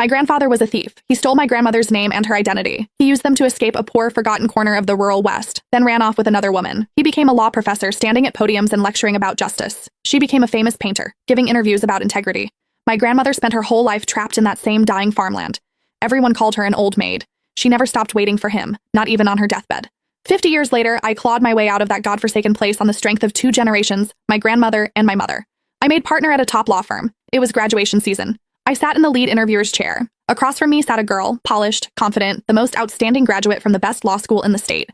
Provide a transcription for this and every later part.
My grandfather was a thief. He stole my grandmother's name and her identity. He used them to escape a poor, forgotten corner of the rural West, then ran off with another woman. He became a law professor, standing at podiums and lecturing about justice. She became a famous painter, giving interviews about integrity. My grandmother spent her whole life trapped in that same dying farmland. Everyone called her an old maid. She never stopped waiting for him, not even on her deathbed. 50 years later, I clawed my way out of that godforsaken place on the strength of 2 generations, my grandmother and my mother. I made partner at a top law firm. It was graduation season. I sat in the lead interviewer's chair. Across from me sat a girl, polished, confident, the most outstanding graduate from the best law school in the state.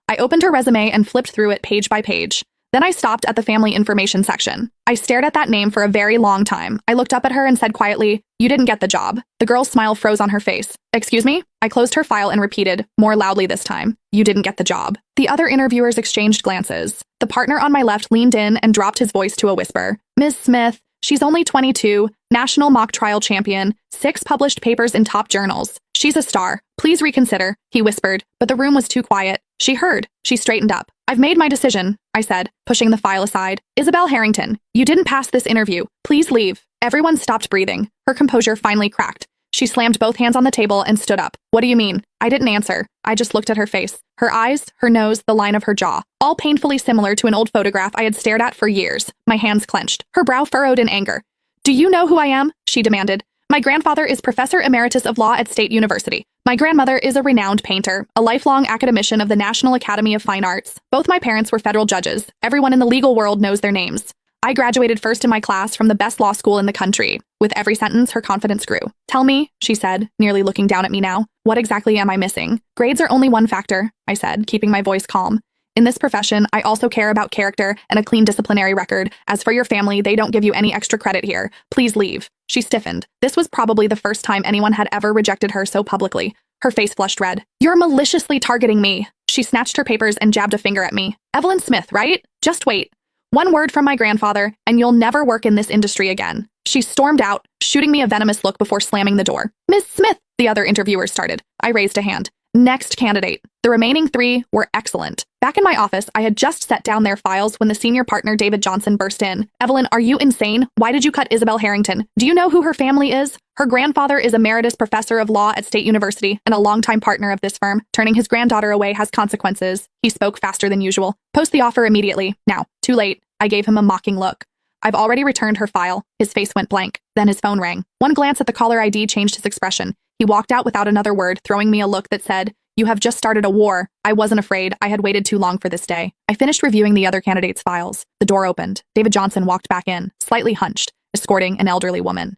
I opened her resume and flipped through it page by page. Then I stopped at the family information section. I stared at that name for a very long time. I looked up at her and said quietly, "You didn't get the job." The girl's smile froze on her face. "Excuse me?" I closed her file and repeated, more loudly this time, "You didn't get the job." The other interviewers exchanged glances. The partner on my left leaned in and dropped his voice to a whisper. "Ms. Smith, she's only 22, national mock trial champion, 6 published papers in top journals. She's a star. Please reconsider," he whispered, but the room was too quiet. She heard. She straightened up. "I've made my decision," I said, pushing the file aside. "Isabel Harrington, you didn't pass this interview. Please leave." Everyone stopped breathing. Her composure finally cracked. She slammed both hands on the table and stood up. "What do you mean?" I didn't answer. I just looked at her face. Her eyes, her nose, the line of her jaw. All painfully similar to an old photograph I had stared at for years. My hands clenched. Her brow furrowed in anger. "Do you know who I am?" she demanded. "My grandfather is Professor Emeritus of Law at State University. My grandmother is a renowned painter, a lifelong academician of the National Academy of Fine Arts. Both my parents were federal judges. Everyone in the legal world knows their names. I graduated first in my class from the best law school in the country." With every sentence, her confidence grew. "Tell me," she said, nearly looking down at me now, "what exactly am I missing?" "Grades are only one factor," I said, keeping my voice calm. "In this profession, I also care about character and a clean disciplinary record. As for your family, they don't give you any extra credit here. Please leave." She stiffened. This was probably the first time anyone had ever rejected her so publicly. Her face flushed red. "You're maliciously targeting me." She snatched her papers and jabbed a finger at me. "Evelyn Smith, right? Just wait. One word from my grandfather, and you'll never work in this industry again." She stormed out, shooting me a venomous look before slamming the door. "Miss Smith," the other interviewer started. I raised a hand. "Next candidate." The remaining 3 were excellent. Back in my office, I had just set down their files when the senior partner David Johnson burst in. "Evelyn, are you insane? Why did you cut Isabel Harrington? Do you know who her family is? Her grandfather is Emeritus Professor of Law at State University and a longtime partner of this firm. Turning his granddaughter away has consequences." He spoke faster than usual. "Post the offer immediately. Now." "Too late." I gave him a mocking look. "I've already returned her file." His face went blank. Then his phone rang. One glance at the caller ID changed his expression. He walked out without another word, throwing me a look that said, "You have just started a war." I wasn't afraid. I had waited too long for this day. I finished reviewing the other candidates' files. The door opened. David Johnson walked back in, slightly hunched, escorting an elderly woman.